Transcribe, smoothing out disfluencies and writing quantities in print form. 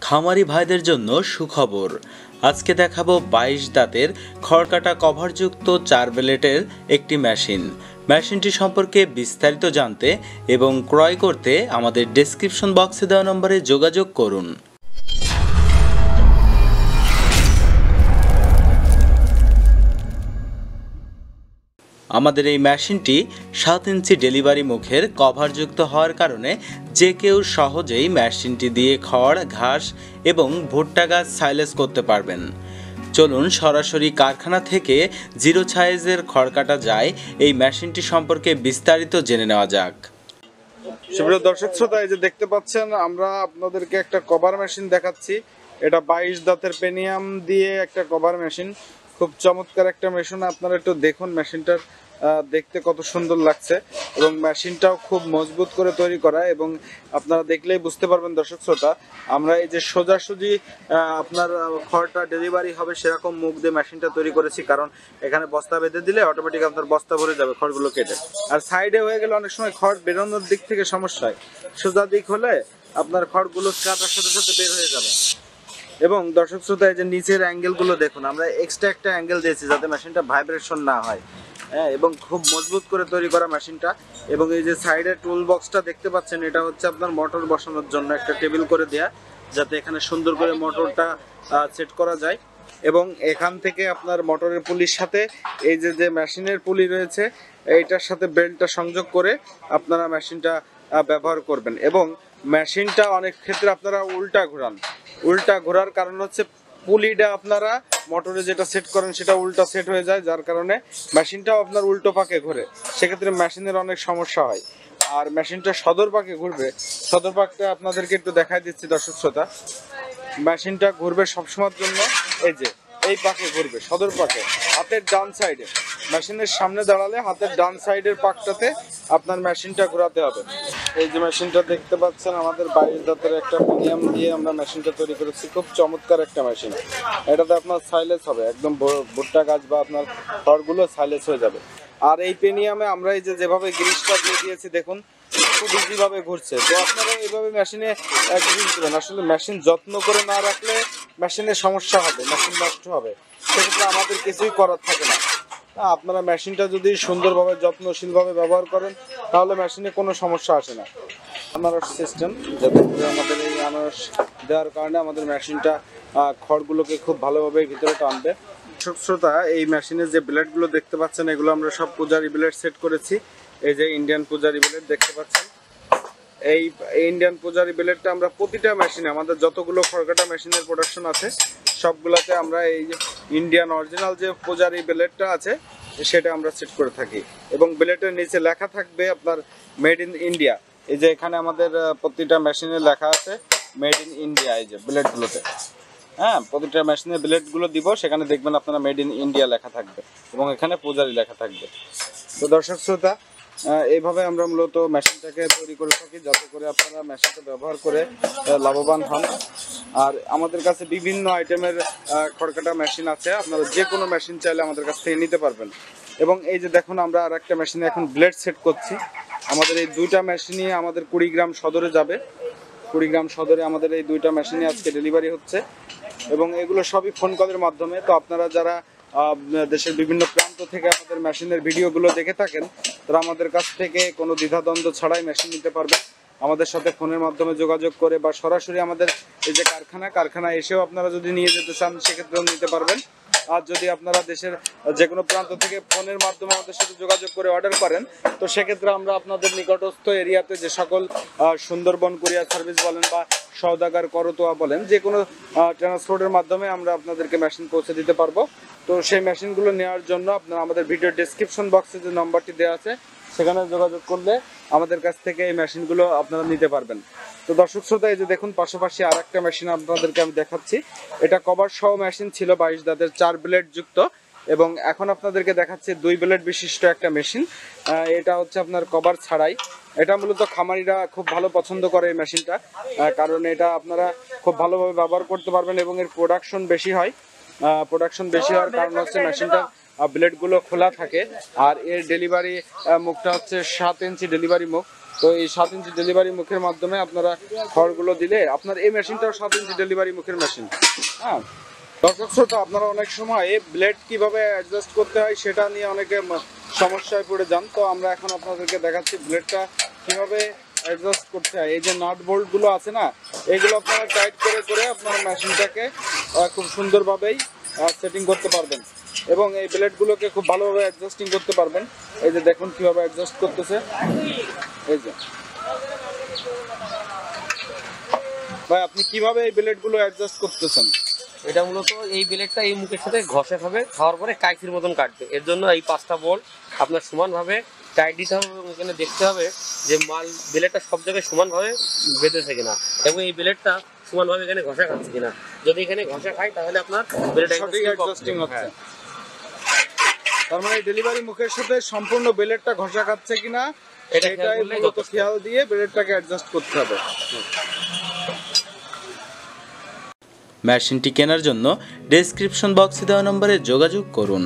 খামারি ভাইদের জন্য সুখবর। আজকে দেখাবো 22 দাঁতের খড়কাটা কভারযুক্ত 4 ব্লেডের একটি মেশিন। মেশিনটি সম্পর্কে বিস্তারিত জানতে এবং ক্রয় করতে আমাদের ডেসক্রিপশন বক্সে দেওয়া নম্বরে যোগাযোগ করুন। আমাদের এই মেশিনটি 7 ইঞ্চি ডেলিভারি মুখের কভারযুক্ত হওয়ার কারণে যে কেউ সহজেই মেশিনটি দিয়ে খড়, ঘাস এবং ভুট্টা গাছ সাইলেজ করতে পারবেন। চলুন সরাসরি কারখানা থেকে 0 সাইজের খড় কাটা যায় এই মেশিনটি সম্পর্কে বিস্তারিত জেনে নেওয়া যাক। সুপ্রিয় দর্শক শ্রোতা, এই যে দেখতে পাচ্ছেন আমরা আপনাদেরকে একটা কভার মেশিন দেখাচ্ছি। এটা 22 দাঁতের পেনিয়াম দিয়ে একটা কভার মেশিন, খুব চমৎকার একটা মেশিন। আপনারা একটু দেখুন মেশিনটার দেখতে কত সুন্দর লাগছে এবং মেশিনটাও খুব মজবুত করে তৈরি করা, এবং আপনারা দেখলেই বুঝতে পারবেন দর্শক শ্রোতা, আমরা এই যে সোজাসুজি আপনার খড়টা ডেলিভারি হবে সেরকম মুখ দিয়ে মেশিনটা তৈরি করেছি, কারণ এখানে বস্তা বেঁধে দিলে অটোমেটিক আপনার বস্তা ভরে যাবে খড়গুলো কেটে। আর সাইডে হয়ে গেলে অনেক সময় খড় বেরোনোর দিক থেকে সমস্যা হয়, সোজা দিক হলে আপনার খড়গুলো কাটার সাথে সাথে বের হয়ে যাবে। এবং দর্শক শ্রোতা, এই যে নিচের অ্যাঙ্গেলগুলো দেখুন, আমরা এক্সট্রা একটা অ্যাঙ্গেল দিয়েছি যাতে মেশিনটা ভাইব্রেশন না হয়। হ্যাঁ, এবং খুব মজবুত করে তৈরি করা মেশিনটা। এবং এই যে সাইডের টুল বক্সটা দেখতে পাচ্ছেন, এটা হচ্ছে আপনার মোটর বসানোর জন্য একটা টেবিল করে দেয়া, যাতে এখানে সুন্দর করে মোটরটা সেট করা যায়। এবং এখান থেকে আপনার মোটরের পুলির সাথে এই যে মেশিনের পুলি রয়েছে এইটার সাথে বেল্টটা সংযোগ করে আপনারা মেশিনটা ব্যবহার করবেন। এবং মেশিনটা অনেক ক্ষেত্রে আপনারা উল্টা ঘোরার কারণ হচ্ছে পুলিটা আপনারা মোটরে যেটা সেট করেন সেটা উল্টা সেট হয়ে যায়, যার কারণে মেশিনটাও আপনার উল্টো পাকে ঘোরে, সেক্ষেত্রে মেশিনের অনেক সমস্যা হয়। আর মেশিনটা সদর পাকে ঘুরবে, সদর পাকটা আপনাদেরকে একটু দেখাই দিচ্ছি দর্শক শ্রোতা। মেশিনটা ঘুরবে সবসময়ের জন্য এই পাকে ঘুরবে, সদর পাকে, হাতের ডান সাইডে। মেশিনের সামনে দাঁড়ালে হাতের ডান সাইডের পাকটাতে আপনার মেশিনটা ঘোরাতে হবে। এই যে মেশিনটা দেখতে পাচ্ছেন, আমাদের 22 দাঁতের একটা প্রিমিয়াম দিয়ে আমরা মেশিনটা তৈরি করেছি, খুব চমৎকার একটা মেশিন। এটাতে আপনার সাইলেজ হবে, একদম ভুট্টা গাছ বা আপনার খড়গুলো সাইলেজ হয়ে যাবে। আর এই পেনিয়ামে আমরা এই যেভাবে গ্রিসটা দিয়ে দিয়েছি দেখুন, খুব ইজিভাবে ঘুরছে। তো আপনারা এইভাবে মেশিনে গ্রিস দেবেন। আসলে মেশিন যত্ন করে না রাখলে মেশিনের সমস্যা হবে, মেশিন নষ্ট হবে, সেক্ষেত্রে আমাদের কিছুই করার থাকে না। আপনারা মেশিনটা যদি সুন্দরভাবে যত্নশীলভাবে ব্যবহার করেন তাহলে মেশিনে কোনো সমস্যা আসে না। আনারস সিস্টেম, যাতে আমাদের এই আনারস দেওয়ার কারণে আমাদের মেশিনটা খড়গুলোকে খুব ভালোভাবে ভিতরে টানবে। শ্রোতা, এই মেশিনের যে ব্লেডগুলো দেখতে পাচ্ছেন এগুলো আমরা সব পূজারি ব্লেড সেট করেছি। এই যে ইন্ডিয়ান পূজারি ব্লেড দেখতে পাচ্ছেন, এই ইন্ডিয়ান পূজারি ব্লেডটা আমরা প্রতিটা মেশিনে, আমাদের যতগুলো খড়কাটা মেশিনের প্রোডাকশন আছে সবগুলোতে আমরা এই যে ইন্ডিয়ান অরিজিনাল যে পূজারি ব্লেডটা আছে সেটা আমরা সেট করে থাকি। এবং ব্লেডের নিচে লেখা থাকবে আপনার মেড ইন ইন্ডিয়া। এই যে এখানে আমাদের প্রতিটা মেশিনে লেখা আছে মেড ইন ইন্ডিয়া। এই যে ব্লেডগুলোতে, হ্যাঁ, প্রতিটা মেশিনের ব্লেডগুলো দিব, সেখানে দেখবেন আপনারা মেড ইন ইন্ডিয়া লেখা থাকবে এবং এখানে পূজারি লেখা থাকবে। তো দর্শক শ্রোতা, এইভাবে আমরা মূলত মেশিনটাকে তৈরি করে থাকি, যাতে করে আপনারা মেশিনটা ব্যবহার করে লাভবান হন। আর আমাদের কাছে বিভিন্ন আইটেমের খড়কাটা মেশিন আছে, আপনারা যে কোনো মেশিন চাইলে আমাদের কাছ থেকে নিতে পারবেন। এবং এই যে দেখুন, আমরা আর একটা মেশিনে এখন ব্লেড সেট করছি। আমাদের এই দুইটা মেশিনই আমাদের কুড়িগ্রাম সদরে যাবে। কুড়িগ্রাম সদরে আমাদের এই দুইটা মেশিনই আজকে ডেলিভারি হচ্ছে, এবং এগুলো সবই ফোন কলের মাধ্যমে। তো আপনারা যারা দেশের বিভিন্ন প্রান্ত থেকে আমাদের মেশিনের ভিডিওগুলো দেখে থাকেন, তারা আমাদের কাছ থেকে কোনো দ্বিধাদ্বন্দ্ব ছাড়াই মেশিন নিতে পারবেন। আমাদের সাথে ফোনের মাধ্যমে যোগাযোগ করে বা সরাসরি আমাদের এই যে কারখানা এসেও আপনারা যদি নিয়ে যেতে চান সেক্ষেত্রেও নিতে পারবেন। আর যদি আপনারা দেশের যে কোনো প্রান্ত থেকে ফোনের মাধ্যমে আমাদের সাথে যোগাযোগ করে অর্ডার করেন, তো সেক্ষেত্রে আমরা আপনাদের নিকটস্থ এরিয়াতে যে সকল সুন্দরবন কুরিয়ার সার্ভিস বলেন বা সওদাগর করতোয়া বলেন, যে কোনো ট্রান্সপোর্টের মাধ্যমে আমরা আপনাদেরকে মেশিন পৌঁছে দিতে পারবো। তো সেই মেশিনগুলো নেওয়ার জন্য আপনারা আমাদের ভিডিও ডেসক্রিপশন বক্সে যে নম্বরটি দেওয়া আছে সেখানে যোগাযোগ করলে আমাদের কাছ থেকে এই মেশিনগুলো আপনারা নিতে পারবেন। তো দর্শক শ্রোতা, এই যে দেখুন পাশাপাশি আর একটা মেশিন আপনাদেরকে আমি দেখাচ্ছি। এটা কভার সহ মেশিন ছিল, 22 দাঁতের 4 ব্লেড যুক্ত, এবং এখন আপনাদেরকে দেখাচ্ছি 2 ব্লেড বিশিষ্ট একটা মেশিন। এটা হচ্ছে আপনার কভার ছাড়াই। এটা মূলত খামারিরা খুব ভালো পছন্দ করে এই মেশিনটা, কারণ এটা আপনারা খুব ভালোভাবে ব্যবহার করতে পারবেন এবং এর প্রোডাকশন বেশি হয়। প্রোডাকশন বেশি হওয়ার কারণ হচ্ছে মেশিনটা ব্লেডগুলো খোলা থাকে, আর এর ডেলিভারি মুখটা হচ্ছে 7 ইঞ্চি ডেলিভারি মুখ। তো এই 7 ইঞ্চি ডেলিভারি মুখের মাধ্যমে আপনারা খড়গুলো দিলে আপনার এই মেশিনটাও 7 ইঞ্চি ডেলিভারি মুখের মেশিন। হ্যাঁ, দর্শক শ্রোতা, আপনারা অনেক সময় ব্লেড কিভাবে অ্যাডজাস্ট করতে হয় সেটা নিয়ে অনেকে সমস্যায় পড়ে যান। তো আমরা এখন আপনাদেরকে দেখাচ্ছি ব্লেডটা কিভাবে অ্যাডজাস্ট করতে হয়। এই যে নাট বোল্টগুলো আছে না, এগুলো আপনারা টাইট করে করে আপনার মেশিনটাকে খুব সুন্দরভাবেই সেটিং করতে পারবেন এবং এই ব্লেডগুলোকে খুব ভালোভাবে অ্যাডজাস্টিং করতে পারবেন। এই যে দেখুন কিভাবে অ্যাডজাস্ট করতেছে। এই যে ভাই, আপনি কিভাবে এই ব্লেডগুলো অ্যাডজাস্ট করতেছেন? এটা মূলত এই ব্লেডটা এই মুখের সাথে ঘষে খাবে, খাওয়ার পরে কাইচির মতন কাটবে। এর জন্য এই 5টা বোল্ট আপনার সমানভাবে টাইট দিতে হবে এবং এখানে দেখতে হবে যে ব্লেডটা সব জায়গায় সমানভাবে বেঁধেছে কিনা এবং এই ব্লেডটা সমানভাবে এখানে ঘষা খাচ্ছে কিনা। যদি এখানে ঘষা খায় তাহলে আপনার ব্লেডটা সঠিক অ্যাডজাস্টিং হচ্ছে। তার মানে ডেলিভারি মুখের সাথে সম্পূর্ণ ব্লেডটা ঘষা খাচ্ছে কিনা এটাই মূলত খেয়াল দিয়ে ব্লেডটাকে অ্যাডজাস্ট করতে হবে। মেশিনটি কেনার জন্য ডেসক্রিপশন বক্সে দেওয়া নম্বরে যোগাযোগ করুন।